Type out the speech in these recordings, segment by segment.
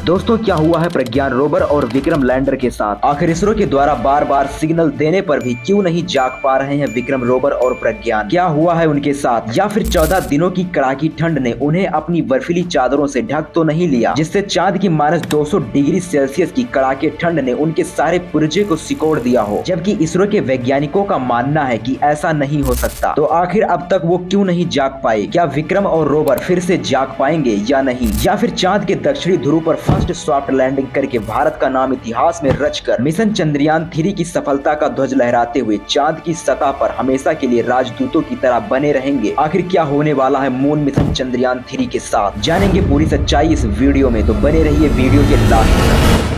दोस्तों क्या हुआ है प्रज्ञान रोवर और विक्रम लैंडर के साथ? आखिर इसरो के द्वारा बार बार सिग्नल देने पर भी क्यों नहीं जाग पा रहे हैं विक्रम रोवर और प्रज्ञान? क्या हुआ है उनके साथ? या फिर 14 दिनों की कड़ाकी ठंड ने उन्हें अपनी बर्फीली चादरों से ढक तो नहीं लिया, जिससे चांद की -200 डिग्री सेल्सियस की कड़ाके ठंड ने उनके सारे पुर्जे को सिकोड़ दिया हो? जबकि इसरो के वैज्ञानिकों का मानना है कि ऐसा नहीं हो सकता। तो आखिर अब तक वो क्यों नहीं जाग पाए? क्या विक्रम और रोवर फिर से जाग पाएंगे या नहीं? या फिर चांद के दक्षिणी ध्रुव पर फर्स्ट सॉफ्ट लैंडिंग करके भारत का नाम इतिहास में रचकर मिशन चंद्रयान 3 की सफलता का ध्वज लहराते हुए चांद की सतह पर हमेशा के लिए राजदूतों की तरह बने रहेंगे? आखिर क्या होने वाला है मून मिशन चंद्रयान 3 के साथ? जानेंगे पूरी सच्चाई इस वीडियो में, तो बने रहिए वीडियो के लास्ट तक।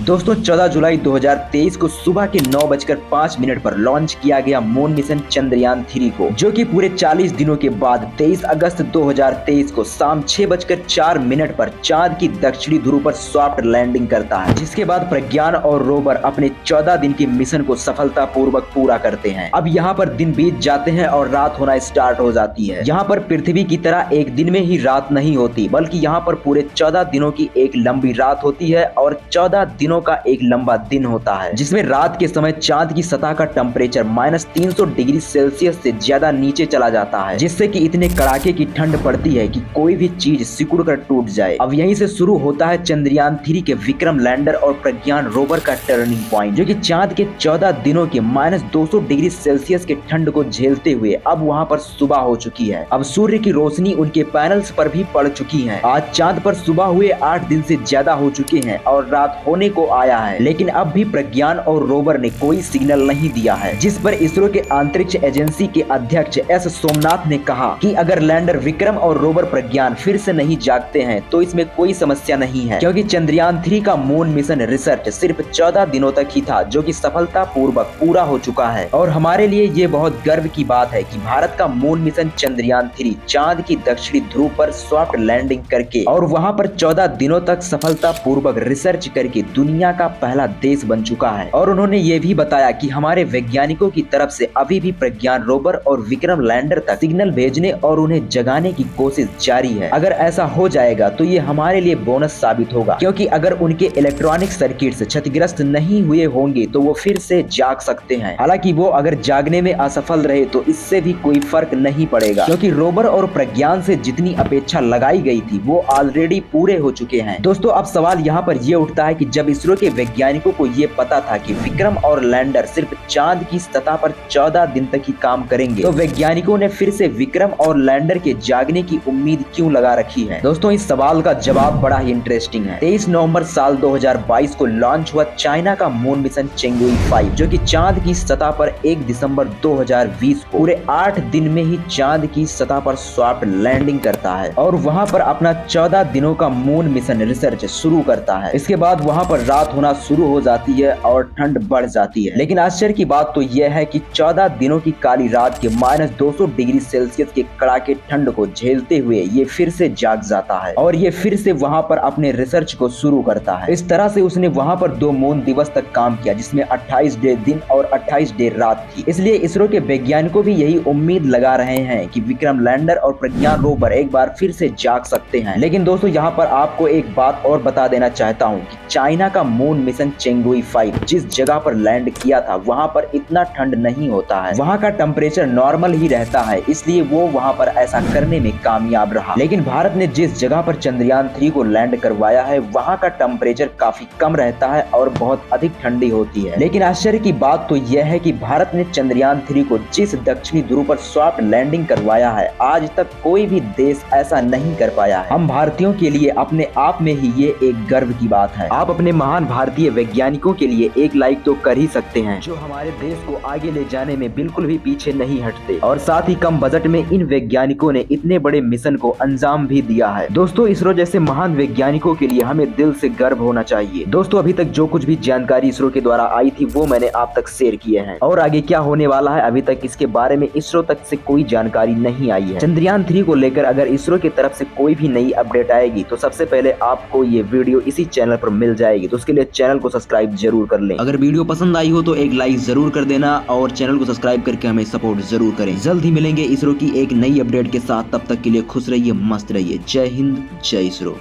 दोस्तों 14 जुलाई 2023 को सुबह के 9:05 पर लॉन्च किया गया मून मिशन चंद्रयान 3 को, जो कि पूरे 40 दिनों के बाद 23 अगस्त 2023 को शाम 6:04 पर चांद की दक्षिणी ध्रुव पर सॉफ्ट लैंडिंग करता है, जिसके बाद प्रज्ञान और रोवर अपने 14 दिन के मिशन को सफलतापूर्वक पूरा करते हैं। अब यहाँ पर दिन बीत जाते हैं और रात होना स्टार्ट हो जाती है। यहाँ पर पृथ्वी की तरह एक दिन में ही रात नहीं होती, बल्कि यहाँ पर पूरे 14 दिनों की एक लंबी रात होती है और 14 दिनों का एक लंबा दिन होता है, जिसमें रात के समय चांद की सतह का टेम्परेचर -300 डिग्री सेल्सियस से ज्यादा नीचे चला जाता है, जिससे कि इतने कड़ाके की ठंड पड़ती है कि कोई भी चीज सिकुड़ कर टूट जाए। अब यहीं से शुरू होता है चंद्रयान 3 के विक्रम लैंडर और प्रज्ञान रोवर का टर्निंग पॉइंट, जो कि चांद के 14 दिनों के -200 डिग्री सेल्सियस के ठंड को झेलते हुए अब वहां पर सुबह हो चुकी है। अब सूर्य की रोशनी उनके पैनल्स पर भी पड़ चुकी है। आज चांद पर सुबह हुए 8 दिन से ज्यादा हो चुके हैं और रात होने को आया है, लेकिन अब भी प्रज्ञान और रोवर ने कोई सिग्नल नहीं दिया है, जिस पर इसरो के अंतरिक्ष एजेंसी के अध्यक्ष एस सोमनाथ ने कहा कि अगर लैंडर विक्रम और रोवर प्रज्ञान फिर से नहीं जागते हैं तो इसमें कोई समस्या नहीं है, क्योंकि चंद्रयान 3 का मून मिशन रिसर्च सिर्फ 14 दिनों तक ही था, जो कि सफलता पूर्वक पूरा हो चुका है। और हमारे लिए ये बहुत गर्व की बात है कि भारत का मून मिशन चंद्रयान 3 चांद की दक्षिणी ध्रुव पर सॉफ्ट लैंडिंग करके और वहां पर 14 दिनों तक सफलता पूर्वक रिसर्च करके दुनिया का पहला देश बन चुका है। और उन्होंने ये भी बताया कि हमारे वैज्ञानिकों की तरफ से अभी भी प्रज्ञान रोवर और विक्रम लैंडर तक सिग्नल भेजने और उन्हें जगाने की कोशिश जारी है। अगर ऐसा हो जाएगा तो ये हमारे लिए बोनस साबित होगा, क्योंकि अगर उनके इलेक्ट्रॉनिक सर्किट्स क्षतिग्रस्त नहीं हुए होंगे तो वो फिर से जाग सकते हैं। हालांकि वो अगर जागने में असफल रहे तो इससे भी कोई फर्क नहीं पड़ेगा, क्योंकि रोवर और प्रज्ञान से जितनी अपेक्षा लगाई गई थी वो ऑलरेडी पूरे हो चुके हैं। दोस्तों अब सवाल यहाँ पर ये उठता है कि जब इसरो के वैज्ञानिकों को ये पता था कि विक्रम और लैंडर सिर्फ चांद की सतह पर 14 दिन तक ही काम करेंगे, तो वैज्ञानिकों ने फिर से विक्रम और लैंडर के जागने की उम्मीद क्यों लगा रखी है? दोस्तों इस सवाल का जवाब बड़ा ही इंटरेस्टिंग है। 23 नवंबर साल 2022 को लॉन्च हुआ चाइना का मून मिशन चेंगुई 5, जो कि चांद की सतह पर 1 दिसंबर 2020 को पूरे 8 दिन में ही चांद की सतह पर सॉफ्ट लैंडिंग करता है और वहां पर अपना 14 दिनों का मून मिशन रिसर्च शुरू करता है। इसके बाद वहां पर रात होना शुरू हो जाती है और ठंड बढ़ जाती है। लेकिन आश्चर्य की बात तो यह है कि 14 दिनों की काली रात के -200 डिग्री सेल्सियस के कड़ाके ठंड को झेलते हुए ये फिर से जाग जाता है और ये फिर से वहां पर अपने रिसर्च को शुरू करता है। इस तरह से उसने वहां पर 2 मून दिवस तक काम किया, जिसमें 28 डे दिन और 28 डे रात थी। इसलिए इसरो के वैज्ञानिकों भी यही उम्मीद लगा रहे हैं कि विक्रम लैंडर और प्रज्ञान रोवर एक बार फिर से जाग सकते हैं। लेकिन दोस्तों यहाँ पर आपको एक बात और बता देना चाहता हूँ कि चाइना का मून मिशन चेंगुई 5 जिस जगह पर लैंड किया था वहां पर इतना ठंड नहीं होता है, वहां का टेम्परेचर नॉर्मल ही रहता है, इसलिए वो वहां पर ऐसा करने में कामयाब रहा। लेकिन भारत ने जिस जगह पर चंद्रयान 3 को लैंड करवाया है वहां का टेम्परेचर काफी कम रहता है और बहुत अधिक ठंडी होती है। लेकिन आश्चर्य की बात तो यह है कि भारत ने चंद्रयान 3 को जिस दक्षिणी ध्रुव पर सॉफ्ट लैंडिंग करवाया है आज तक कोई भी देश ऐसा नहीं कर पाया है। हम भारतीयों के लिए अपने आप में ही ये एक गर्व की बात है। आप अपने महान भारतीय वैज्ञानिकों के लिए एक लाइक तो कर ही सकते हैं, जो हमारे देश को आगे ले जाने में बिल्कुल भी पीछे नहीं हटते और साथ ही कम बजट में इन वैज्ञानिकों ने इतने बड़े मिशन को अंजाम भी दिया है। दोस्तों इसरो जैसे महान वैज्ञानिकों के लिए हमें दिल से गर्व होना चाहिए। दोस्तों अभी तक जो कुछ भी जानकारी इसरो के द्वारा आई थी वो मैंने आप तक शेयर किए हैं और आगे क्या होने वाला है अभी तक इसके बारे में इसरो तक से कोई जानकारी नहीं आई है। चंद्रयान 3 को लेकर अगर इसरो की तरफ से कोई भी नई अपडेट आएगी तो सबसे पहले आपको ये वीडियो इसी चैनल पर मिल जाएगी, तो उसके लिए चैनल को सब्सक्राइब जरूर कर लें। अगर वीडियो पसंद आई हो तो एक लाइक जरूर कर देना और चैनल को सब्सक्राइब करके हमें सपोर्ट जरूर करें। जल्द ही मिलेंगे इसरो की एक नई अपडेट के साथ, तब तक के लिए खुश रहिए, मस्त रहिए। जय हिंद, जय इसरो।